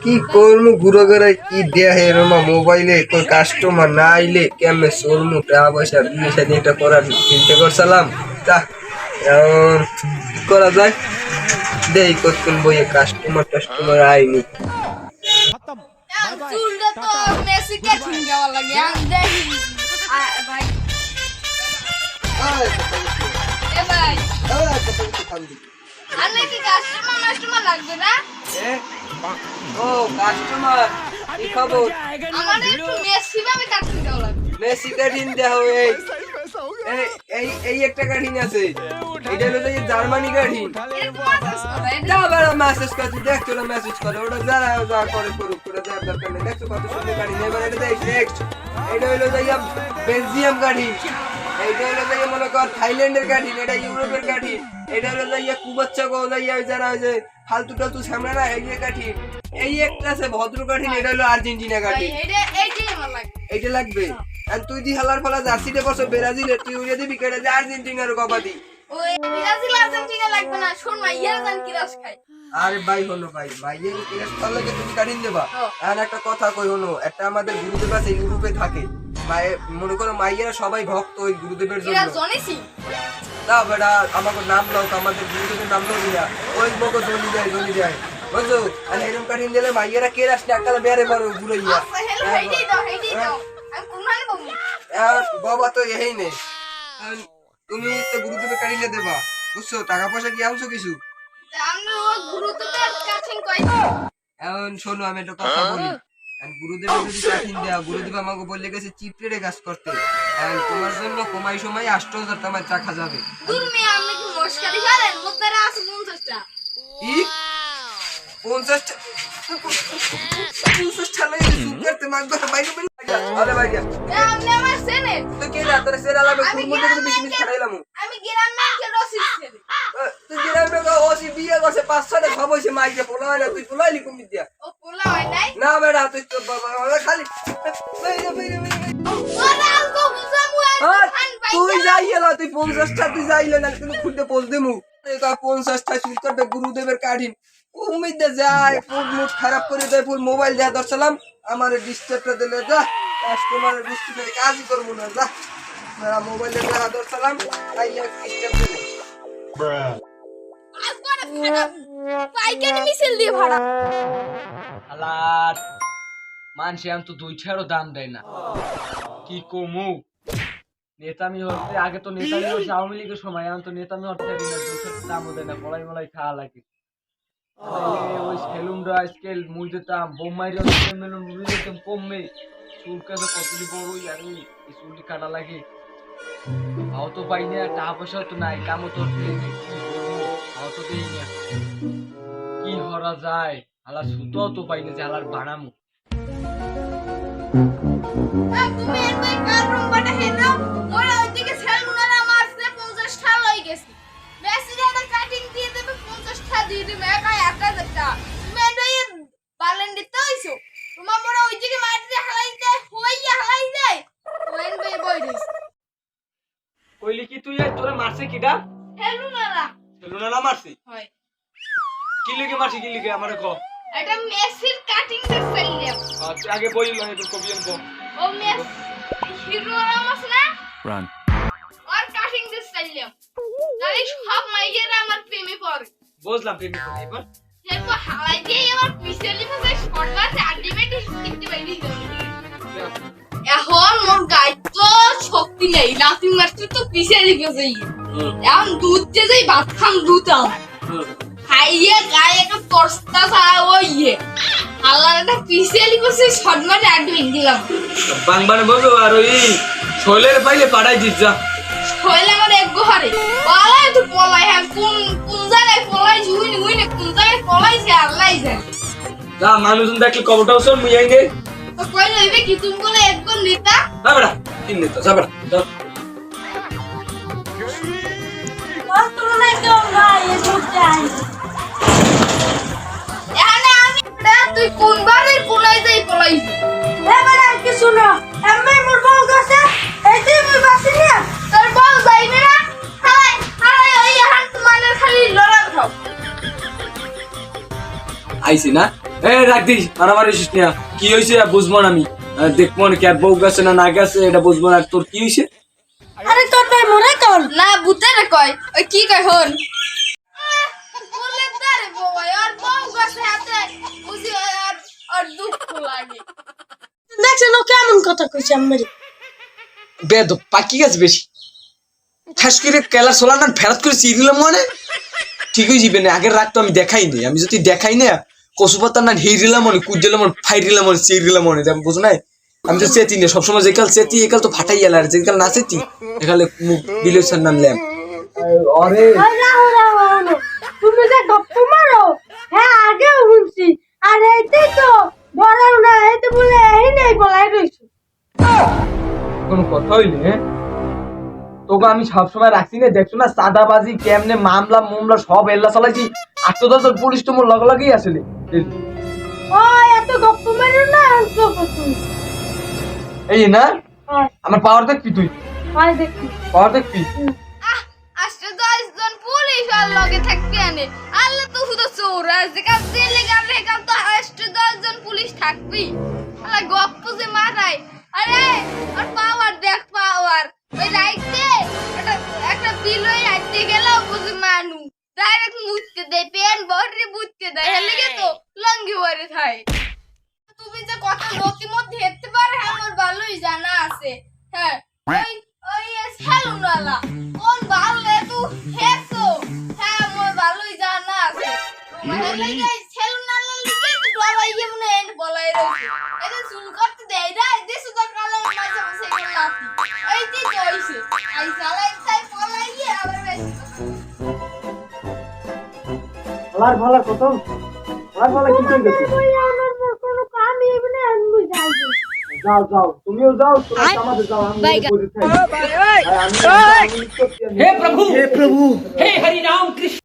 কি করমু ঘুরে ঘুরে কি দেহে রমা মোবাইলে কোন কাস্টমার না আইলে কেমনে চলমু টাকা পয়সা বিয়ে শাদী একটা করার চিন্তা করছিলাম তা এখন কি করা যায় দেই কতক্ষণ বইয়ে কাস্টমার আইনি চুলটা তো মেসিকে ঠিক যাওয়া লাগে আমি দেখি ভাই এ ভাই আরে কি কাস্টমার লাগবে না ও কাস্টমার কি খবর আমার একটু মেসি ভাবে কাটতে যাওয়া লাগবে মেসি কাঠিন দেখো এই একটা কাঠিন আছে এটা হলো যে জার্মানি কাঠিন যা বড় মেসেজ করতে দেখ তোরা মেসেজ করে ওটা যারা যা করে করুক ওটা যার দরকার নেই দেখছো কত সুন্দর কাঠিন এবার এটা দেখ নেক্সট এটা হলো যে বেলজিয়াম কাঠিন এইটা হলো যে মনে কর থাইল্যান্ডের কাঠিন এটা ইউরোপের কাঠিন এটা হলো যে কুবাচ্চা গো যারা ওই যে ফালতু টালতু সামনে না এই কাঠিন এই একটা আছে ভদ্র কাঠিন এটা হলো আর্জেন্টিনা কাঠিন এইটাই আমার লাগবে এইটা লাগবে আর তুই দি হালার ফলা জার্সিতে বসে ব্রাজিলের তুই উড়ে দিবি কেটে যে আর্জেন্টিনার কবাদি ওই ব্রাজিল আর্জেন্টিনা লাগবে না শোন ভাই ইয়ার জান কি রস খায় আরে ভাই হলো ভাই এর কেস করলে কি তুমি কাঠিন দেবা আর একটা কথা কই হলো একটা আমাদের গুরুদেব আছে ইউরোপে থাকে ভাই মনে করো মাইয়েরা সবাই ভক্ত ওই গুরুদেবের জন্য এরা জনেছি না বেটা আমাকে নাম দাও আমাদের গুরুদেবের নাম দাও দিয়া ওই মগো জনি যায় বুঝছো আর এরকম কাঠিন দিলে মাইয়েরা কে আসলে একালে বেরে পারো ঘুরাইয়া আচ্ছা হেলো হেইটাই দাও আমি কোনখানে বলবো বাবা তো এই নেই তুমি তো গুরুদেবের কাঠিনে দেবা বুঝছো টাকা পয়সা কি আনছো কিছু আমরা ও গুরুদেবের কাছে কই এখন শোনো আমি একটা কথা বলি গুরুদেবের যদি কাঠিন দেওয়া গুরুদেব আমাকে বললে গেছে চিপড়ে কাজ করতে তোমার জন্য কমাই সময় ৮০০০ তোমার চাখা যাবে দূর মে আমি কি মস্কারি করেন মোতারা আছে 50টা কি 50টা 50টা লাগে শুট করতে মাগো বাইরে আরে ভাই আপনি আমার সেনে তো কে না তোর সেরা লাগবে কোন মধ্যে থেকে বেশি খাইলাম আমি গ্রামে কে রসিস ছেলে তুই গ্রামে গো ওসি বিয়ে করছে ৫-৬টা খবরছে মাইকে পোলা হয় না তুই পোলাইলি কমি দিয়া ও পোলা হয় নাই না বেটা তুই তো বাবা খালি ওরা আলগো বুঝামু তুই যাইলা তুই 50টা তুই যাইলে না তুমি খুলতে পোজ দেমু তুই 50টা শুট করবে গুরুদেবের কাঠিন উম্মিদ যায় মুড খারাপ করে দেয় ফুল মোবাইল দেয়া দরছিলাম আমার ডিস্টার্বটা দিলে যা কাস্টমারের ডিস্টার্বে কাজই করবো না যা মেরা মোবাইলে দেয়া দরছিলাম আইয়া ডিস্টার্ব দিলে পাইকারি মিছিল দিয়ে ভাড়া আলার মানুষ এখন তো 2-6 দাম দেয় না কি কমু নেতামি হচ্ছে আগে তো নেতামি হচ্ছে আওয়ামী লীগের সময় এখন তো নেতামি হচ্ছে দামও দেয় না মলাই খাওয়া লাগে ওই সেলুনটা স্কেল মুই দিতাম বোম্বাই মেলুন মুড়ি দিতাম কমবে চুল কাছে কতটি বড় আমি চুলটি কাটা লাগে আও তো পাই না টাকা পয়সা তো নাই কামও তো আও তো দেই না কি হরা যায় আলার সুতো তো পাই না যে আলার বানামু তুমি এর কার রুম বাটা হেলো ওরা ওইদিকে সেলুনারা মারছে 50 টা লই গেছে মেসিরা কাটিং দিয়ে দেবে 50 টা দিয়ে দেবে একা 1000 টা তুমি এর বালেন দিতে হইছো তোমার বড় ওইদিকে মারতে হালাইতে হইয়া হালাইতে ওয়েন বে বইরিস কইলি কি তুই তোরে মারছে কিডা সেলুনারা সেলুনা মারছে হয় কি লিগে মারছে কি লিগে আমারে কো এটা মেসির কাটিং এর ফেললে আচ্ছা আগে বই লহে তো কবি আনবো ও মেস হিরো রামাস না Run. আর কাটিং দিস ফেললে তাই সব মাইয়েরা আমার প্রেমে পড়ে বুঝলাম প্রেমিক এবার এরপর হালাই দিয়ে আমার পিছলি ভাবে শর্ট মারতে আলটিমেট কিনতে বাইরে এখন মোর গায়ে তো শক্তি নেই লাথি মারতে তো পিছলি গেছে এখন দুধ যে যাই ভাত খাম দুতাম খাইয়ে গায়ে একটা তরস্তা ছাড়া ওই আল্লাহ একটা পিছলি গেছে শর্ট মারতে আলটিমেট দিলাম বাংবানে বলবো আর ওই শৈলের পাইলে পাড়াই দিস যা হইলে আমার এক ঘরে পালাই তো পলাই হ্যাঁ কোন জায়গায় পলাই ঝুই নুই না কোন জায়গায় পলাইছে আল্লাহই জানে যা মানুষ দেখলে কবরটাও শোন মুই আইনে তো কই লইবে কি তুমি বলে একজন নেতা না বেটা তিন নেতা যা বেটা যা বর্তমানে কেউ নাই এই মুহূর্তে আই এখানে আমি তুই কোন বাড়ির কোনায় যাই পলাইছি এবারে কি শুনো আমি মোর বউ গেছে এই তুই মুই বাসি না তোর বউ যাইবে না হাই হাই ওই হাত মানে খালি লড়া খাও আইছি না রাখ দিস মারামারি শিস না কি হয়েছে বুঝবো না আমি দেখবো না কি আর বউ গেছে না গেছে এটা বুঝবো না তোর কি হয়েছে আরে তোর ভাই মরে কল না ভূতের কয় ওই কি কয় হন বলে তারে বাবা আর বউ গেছে হাতে বুঝি আর দুঃখ লাগে দেখছেন ও কেমন কথা কইছে আমি বেদ পাকি গেছে বেশি ঠাস করে কেলা সোলান ফেরত করে চিরিলাম মানে ঠিক হয়ে যাবে না আগের রাত তো আমি দেখাই নি আমি যদি দেখাই না কসুপাতার না হিরিলাম মনে কুজলাম মনে ফাইরিলাম মনে চিরিলাম মনে আমি বুঝো নাই আমি তো চেতি না সবসময় যেকাল চেতি একাল তো ফাটাই গেল আর যেকাল না চেতি একালে মুখ বিলেশন নামলাম আরে তুমি যে গপ্প মারো হ্যাঁ আগে শুনছি আর এইটাই তো বড়াও না এইতে বলে এই নাই বলাই রইছো কোনো কথা হইলে তোকে আমি সবসময় রাখছি না দেখছো না সাদাবাজি কেমনে মামলা সব এল্লা চালাইছি আর তো তোর পুলিশ তো মোর লগেই আসলে ও এত গপ্প মারো না তো তুমি এই না আমার পাওয়ার দেখবি তুই হয় দেখি পাওয়ার দেখবি আজকে 10 জন পুলিশ আর লগে থাকবে আনে আল্লাহ তো শুধু চোরা যেকাল জেলে গেলে কাল তো আজকে 10 জন পুলিশ থাকবি আল্লাহ গপ্প যে মারাই আরে আর পাওয়ার দেখ পাওয়ার ওই রাইতে একটা বিলই আইতে গেল বুঝি মানু ডাইরেক্ট মুততে দেয় পেন বডি মুততে দেয় হেলে তো লঙ্গি ওরে থাই তুমি যে কত মতিমত ধরতে পারে আমার ভালোই জানা আছে হ্যাঁ ওই ওই সেলুনওয়ালা কোন ভালো তুই হেসো হ্যাঁ আমার ভালোই জানা আছে মানে লাগে সেলুনওয়ালা লিখে তো ডলাই এমন এন্ড বলাই রইছে এটা চুল করতে দেয় না দেশে তো কালো মাঝে বসে গেল এই যে কইছে আই চালাই তাই পলাই আবার বেশি ভালার কত ভালা কি কই গেছে আমার কোনো কামই এমনি আমি যাও তুমিও যাও তোমরা আমাদের যাও আমি বসে থাকি हे प्रभु हे हरि राम कृष्ण